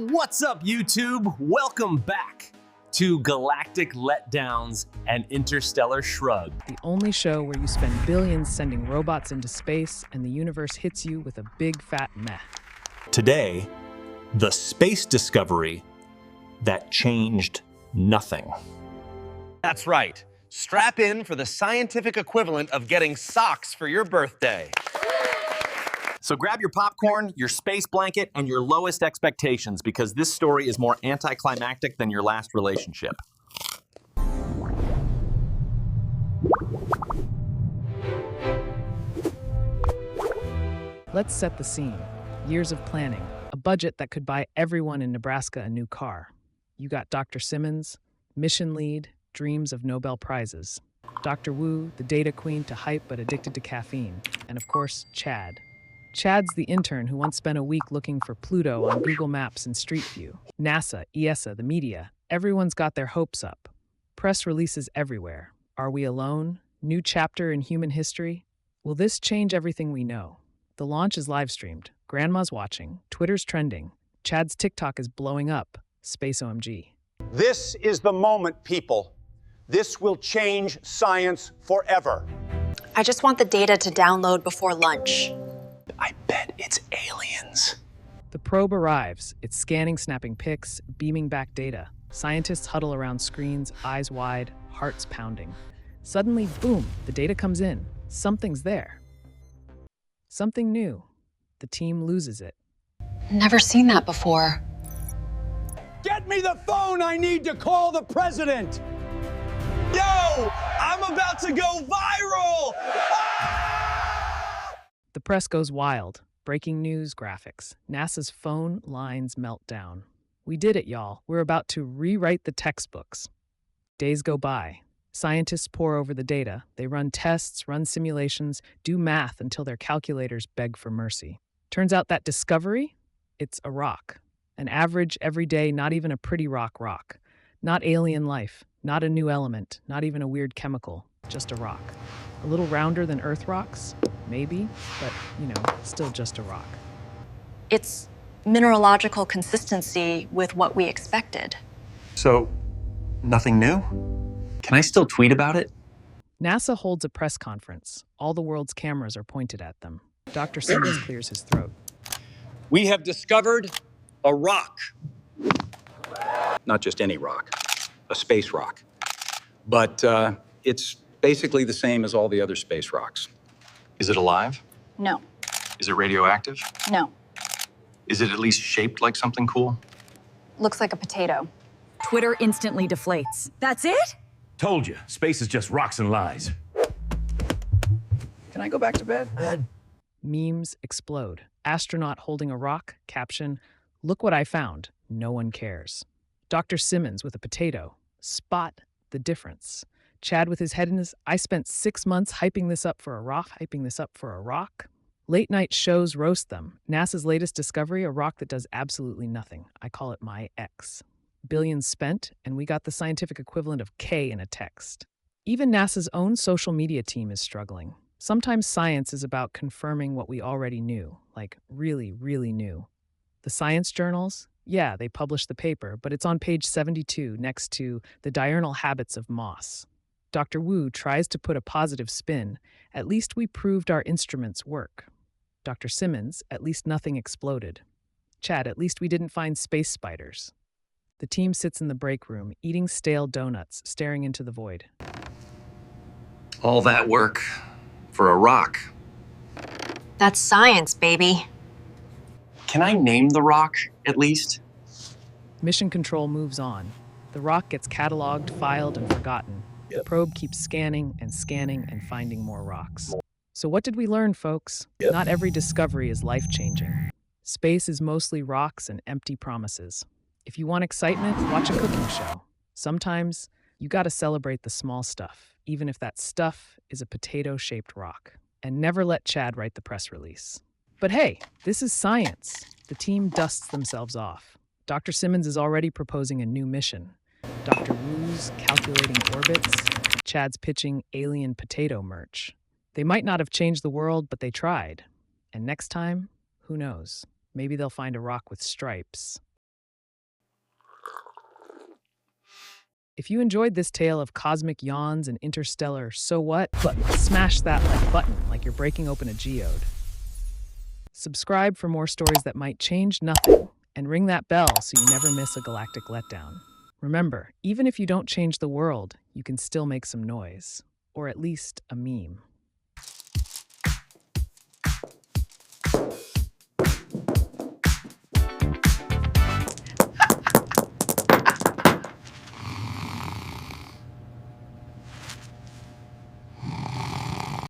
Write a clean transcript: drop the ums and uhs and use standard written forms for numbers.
What's up, YouTube? Welcome back to Galactic Letdowns and Interstellar Shrug. The only show where you spend billions sending robots into space and the universe hits you with a big fat meh. Today, the space discovery that changed nothing. That's right. Strap in for the scientific equivalent of getting socks for your birthday. So grab your popcorn, your space blanket, and your lowest expectations, because this story is more anticlimactic than your last relationship. Let's set the scene. Years of planning, a budget that could buy everyone in Nebraska a new car. You got Dr. Simmons, mission lead, dreams of Nobel Prizes. Dr. Wu, the data queen to hype but addicted to caffeine. And of course, Chad. Chad's the intern who once spent a week looking for Pluto on Google Maps and Street View. NASA, ESA, the media, everyone's got their hopes up. Press releases everywhere. Are we alone? New chapter in human history? Will this change everything we know? The launch is live streamed. Grandma's watching. Twitter's trending. Chad's TikTok is blowing up. Space OMG. This is the moment, people. This will change science forever. I just want the data to download before lunch. I bet it's aliens. The probe arrives. It's scanning, snapping pics, beaming back data. Scientists huddle around screens, eyes wide, hearts pounding. Suddenly, boom, the data comes in. Something's there. Something new. The team loses it. Never seen that before. Get me the phone. I need to call the president. Yo, I'm about to go viral! The press goes wild. Breaking news graphics. NASA's phone lines melt down. We did it, y'all. We're about to rewrite the textbooks. Days go by. Scientists pore over the data. They run tests, run simulations, do math until their calculators beg for mercy. Turns out that discovery? It's a rock. An average, everyday, not even a pretty rock. Not alien life, not a new element, not even a weird chemical, just a rock. A little rounder than Earth rocks? Maybe, but, still just a rock. It's mineralogical consistency with what we expected. So, nothing new? Can I still tweet about it? NASA holds a press conference. All the world's cameras are pointed at them. Dr. Simmons clears his throat. We have discovered a rock. Not just any rock, a space rock. But it's basically the same as all the other space rocks. Is it alive? No. Is it radioactive? No. Is it at least shaped like something cool? Looks like a potato. Twitter instantly deflates. That's it? Told you, space is just rocks and lies. Can I go back to bed? Memes explode. Astronaut holding a rock, caption, "Look what I found. No one cares." Dr. Simmons with a potato. Spot the difference. Chad with his head in his, I spent 6 months hyping this up for a rock. Late night shows roast them. NASA's latest discovery, a rock that does absolutely nothing. I call it my X. Billions spent, and we got the scientific equivalent of K in a text. Even NASA's own social media team is struggling. Sometimes science is about confirming what we already knew, like really, really knew. The science journals, yeah, they publish the paper, but it's on page 72 next to the diurnal habits of moss. Dr. Wu tries to put a positive spin. At least we proved our instruments work. Dr. Simmons, at least nothing exploded. Chad, at least we didn't find space spiders. The team sits in the break room, eating stale donuts, staring into the void. All that work for a rock. That's science, baby. Can I name the rock, at least? Mission control moves on. The rock gets cataloged, filed, and forgotten. The probe keeps scanning and finding more rocks. So what did we learn, folks? Not every discovery is life-changing. Space is mostly rocks and empty promises. If you want excitement, watch a cooking show. Sometimes you gotta celebrate the small stuff, even if that stuff is a potato-shaped rock. And never let Chad write the press release. But hey, this is science. The team dusts themselves off. Dr. Simmons is already proposing a new mission. Dr. Wu's calculating orbits. Chad's pitching alien potato merch. They might not have changed the world, but they tried. And next time, who knows? Maybe they'll find a rock with stripes. If you enjoyed this tale of cosmic yawns and interstellar so what, smash that like button like you're breaking open a geode. Subscribe for more stories that might change nothing, and ring that bell so you never miss a galactic letdown. Remember, even if you don't change the world, you can still make some noise, or at least a meme.